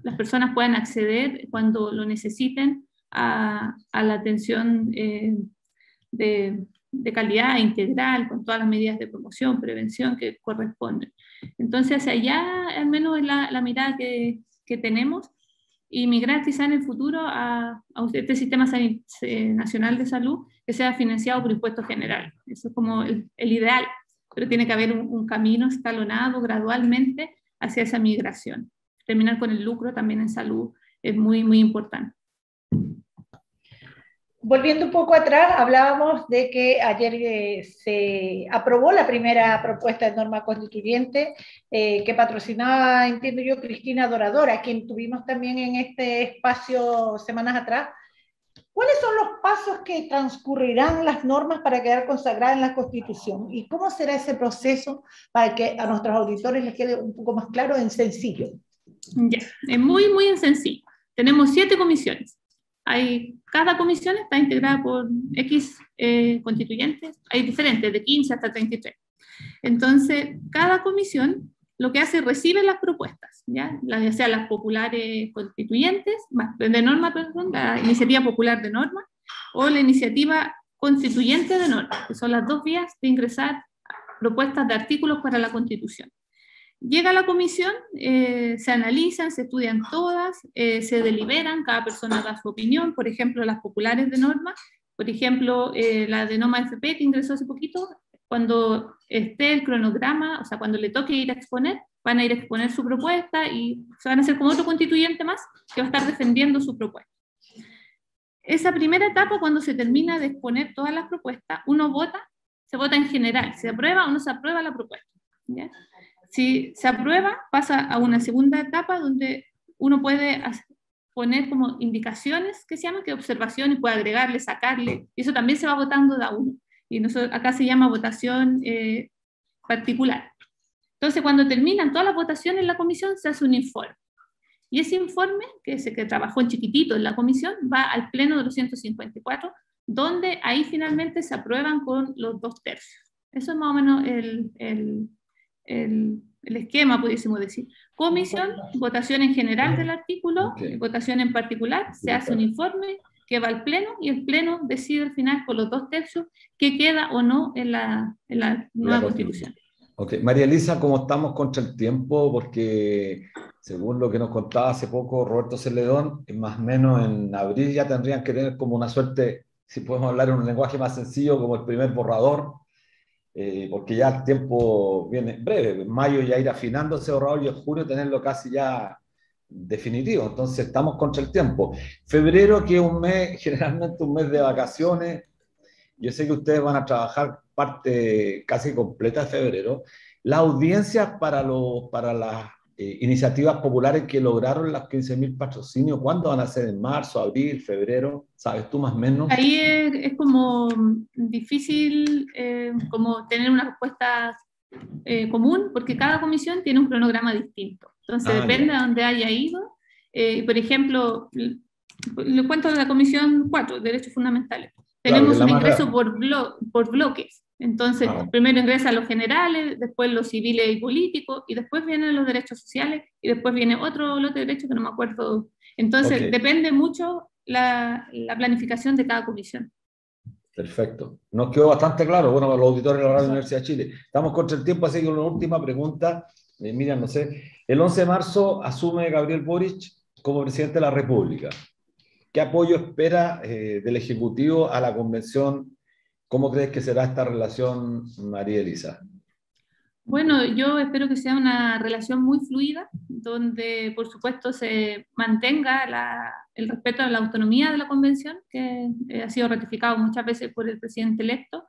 las personas puedan acceder cuando lo necesiten a la atención de calidad integral, con todas las medidas de promoción, prevención que corresponden. Entonces, hacia allá al menos es la mirada que tenemos, y migrar quizá en el futuro a este sistema nacional de salud que sea financiado por impuestos generales. Eso es como el ideal, pero tiene que haber un camino escalonado gradualmente hacia esa migración. Terminar con el lucro también en salud es muy, muy importante. Volviendo un poco atrás, hablábamos de que ayer se aprobó la primera propuesta de norma constituyente que patrocinaba, entiendo yo, Cristina Doradora, quien tuvimos también en este espacio semanas atrás. ¿Cuáles son los pasos que transcurrirán las normas para quedar consagradas en la Constitución? ¿Y cómo será ese proceso para que a nuestros auditores les quede un poco más claro en sencillo? Ya, es muy, muy sencillo. Tenemos 7 comisiones. Cada comisión está integrada por X constituyentes, hay diferentes, de 15 hasta 33. Entonces, cada comisión lo que hace es recibe las propuestas, ya sea las populares constituyentes, de norma, perdón, la iniciativa popular de norma, o la iniciativa constituyente de norma, que son las dos vías de ingresar propuestas de artículos para la Constitución. Llega a la comisión, se analizan, se estudian todas, se deliberan, cada persona da su opinión, por ejemplo, las populares de norma, por ejemplo, la de Noma FP que ingresó hace poquito, cuando esté el cronograma, o sea, cuando le toque ir a exponer, van a ir a exponer su propuesta y se van a hacer como otro constituyente más que va a estar defendiendo su propuesta. Esa primera etapa, cuando se termina de exponer todas las propuestas, uno vota, se vota en general, se aprueba o no se aprueba la propuesta, ¿ya? Si se aprueba, pasa a una segunda etapa donde uno puede poner como indicaciones que se llaman, que observaciones, puede agregarle, sacarle, y eso también se va votando de a uno. Y nosotros, acá se llama votación particular. Entonces, cuando terminan todas las votaciones en la comisión, se hace un informe. Y ese informe, que trabajó en chiquitito en la comisión, va al pleno de los 154, donde ahí finalmente se aprueban con los 2/3. Eso es más o menos el esquema, pudiésemos decir. Comisión, votación en general del artículo, votación en particular, se hace un informe que va al pleno y el pleno decide al final por los 2/3 qué queda o no en la nueva constitución. Ok, María Elisa, ¿cómo estamos contra el tiempo? Porque según lo que nos contaba hace poco Roberto Celedón, más o menos en abril ya tendrían que tener como una suerte, si podemos hablar en un lenguaje más sencillo, como el primer borrador, porque ya el tiempo viene breve. En mayo ya ir afinando ese borrador y en junio tenerlo casi ya definitivo. Entonces estamos contra el tiempo. Febrero, que es un mes, generalmente un mes de vacaciones. Yo sé que ustedes van a trabajar parte casi completa de febrero. Las audiencias para las iniciativas populares que lograron las 15.000 patrocinios, ¿cuándo van a ser? ¿En marzo, abril, febrero? ¿Sabes tú más o menos? Ahí es como difícil como tener una respuesta común, porque cada comisión tiene un cronograma distinto. Entonces depende de dónde haya ido. Por ejemplo, le cuento de la comisión 4, Derechos Fundamentales. Tenemos un ingreso por bloques. Entonces, primero ingresan los generales, después los civiles y políticos, y después vienen los derechos sociales, y después viene otro lote de derechos que no me acuerdo. Entonces, depende mucho la planificación de cada comisión. Perfecto. Nos quedó bastante claro. Bueno, los auditores de la Radio Universidad de Chile. Estamos contra el tiempo, así que una última pregunta. Miriam, no sé. El 11 de marzo asume Gabriel Boric como presidente de la República. ¿Qué apoyo espera del Ejecutivo a la convención? ¿Cómo crees que será esta relación, María Elisa? Bueno, yo espero que sea una relación muy fluida, donde por supuesto se mantenga el respeto a la autonomía de la convención, que ha sido ratificado muchas veces por el presidente electo,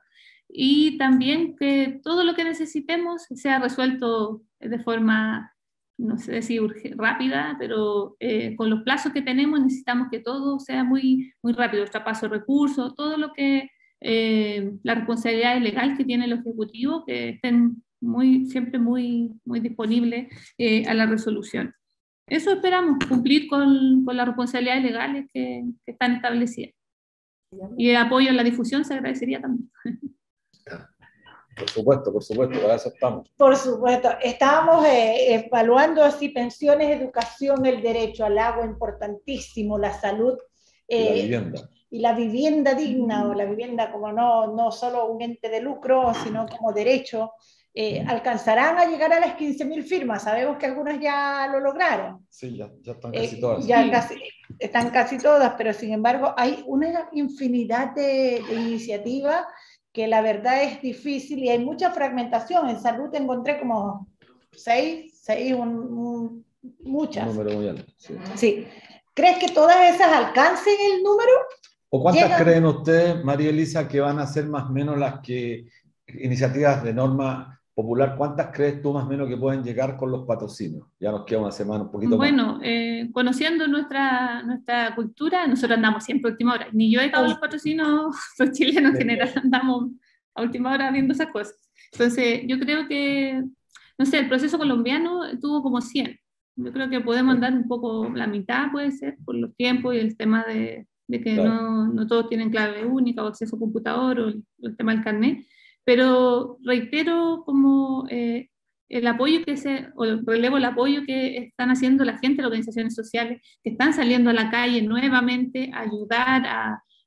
y también que todo lo que necesitemos sea resuelto de forma, no sé si rápida, pero con los plazos que tenemos necesitamos que todo sea muy, muy rápido, el traspaso de recursos, todo lo que la responsabilidad legal que tiene el Ejecutivo, que estén siempre muy disponibles a la resolución. Eso esperamos, cumplir con las responsabilidades legales que están establecidas. Y el apoyo en la difusión se agradecería también. Por supuesto, para eso estamos. Por supuesto, estábamos evaluando así pensiones, educación, el derecho al agua, importantísimo, la salud. Y la vivienda. Y la vivienda digna, o la vivienda como no solo un ente de lucro, sino como derecho, alcanzarán a llegar a las 15.000 firmas. Sabemos que algunas ya lo lograron. Sí, ya están casi todas. Están casi todas, pero sin embargo hay una infinidad de iniciativas que la verdad es difícil y hay mucha fragmentación. En salud encontré como 6, muchas. Un número muy alto. Sí. ¿Crees que todas esas alcancen el número? ¿O cuántas creen ustedes, María Elisa, que van a ser más o menos las que iniciativas de norma popular? ¿Cuántas crees tú más o menos que pueden llegar con los patrocinios? Ya nos queda una semana, un poquito más. Bueno, conociendo nuestra cultura, nosotros andamos siempre a última hora. Ni yo he dado los patrocinios, los chilenos en general andamos a última hora viendo esas cosas. Entonces, yo creo que, no sé, el proceso colombiano tuvo como 100. Yo creo que podemos andar un poco la mitad, puede ser, por los tiempos y el tema de que no todos tienen clave única o acceso a computador o el tema del carnet. Pero reitero como el apoyo relevo el apoyo que están haciendo la gente, las organizaciones sociales, que están saliendo a la calle nuevamente a ayudar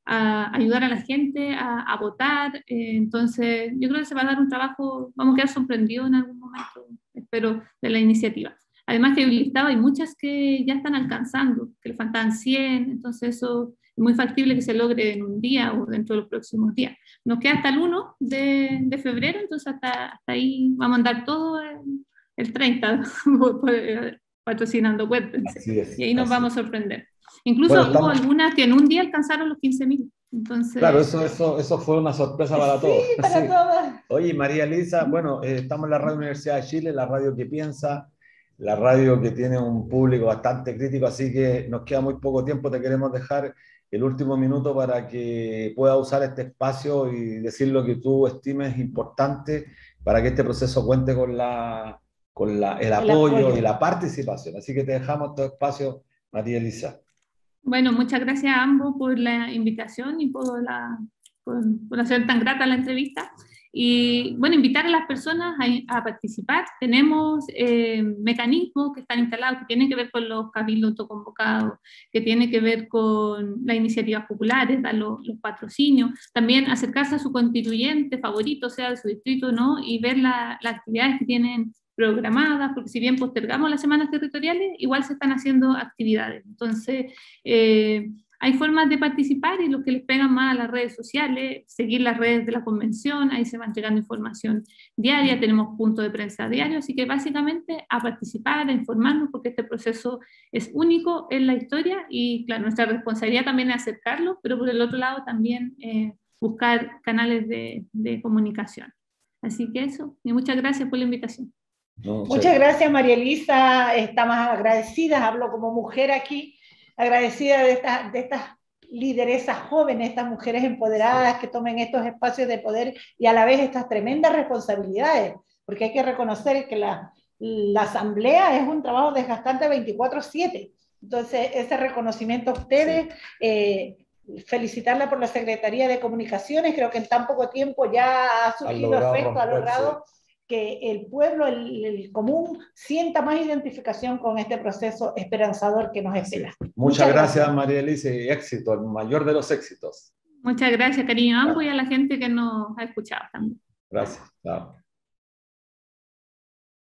a la gente a votar. Entonces, yo creo que se va a dar un trabajo, vamos a quedar sorprendidos en algún momento. pero de la iniciativa. Además que el listado hay muchas que ya están alcanzando, que le faltan 100, entonces eso es muy factible que se logre en un día o dentro de los próximos días. Nos queda hasta el 1 de febrero, entonces hasta ahí vamos a andar todo el 30 patrocinando Cuéntense. Y ahí nos vamos a sorprender. Incluso bueno, hubo algunas que en un día alcanzaron los 15.000. Entonces, claro, eso fue una sorpresa para todos. Sí, para todos. Oye, María Elisa, bueno, estamos en la Radio Universidad de Chile, la radio que piensa, la radio que tiene un público bastante crítico, así que nos queda muy poco tiempo, te queremos dejar el último minuto para que puedas usar este espacio y decir lo que tú estimes importante para que este proceso cuente con el apoyo y la participación. Así que te dejamos todo espacio, María Elisa. bueno, muchas gracias a ambos por la invitación y por hacer tan grata la entrevista. Y bueno, invitar a las personas a participar. Tenemos mecanismos que están instalados que tienen que ver con los cabildos autoconvocados, que tienen que ver con las iniciativas populares, dar los patrocinios, también acercarse a su constituyente favorito, sea de su distrito o no, y ver las actividades que tienen programadas, porque si bien postergamos las semanas territoriales, igual se están haciendo actividades. Entonces, hay formas de participar y los que les pegan más a las redes sociales, seguir las redes de la convención, ahí se va entregando información diaria, tenemos punto de prensa diario, así que básicamente a participar, a informarnos, porque este proceso es único en la historia y claro, nuestra responsabilidad también es acercarlo, pero por el otro lado también buscar canales de comunicación. Así que eso, y muchas gracias por la invitación. No, muchas gracias, María Elisa, estamos agradecidas, hablo como mujer aquí, agradecida de estas lideresas jóvenes, estas mujeres empoderadas que tomen estos espacios de poder y a la vez estas tremendas responsabilidades, porque hay que reconocer que la asamblea es un trabajo desgastante 24/7. Entonces, ese reconocimiento a ustedes, felicitarla por la Secretaría de Comunicaciones, creo que en tan poco tiempo ya ha surgido efecto, ha logrado que el pueblo, el común, sienta más identificación con este proceso esperanzador que nos espera. Sí. Muchas gracias, María Elisa, y éxito, el mayor de los éxitos. Muchas gracias, cariño, a ambos y a la gente que nos ha escuchado también. Gracias. Chao.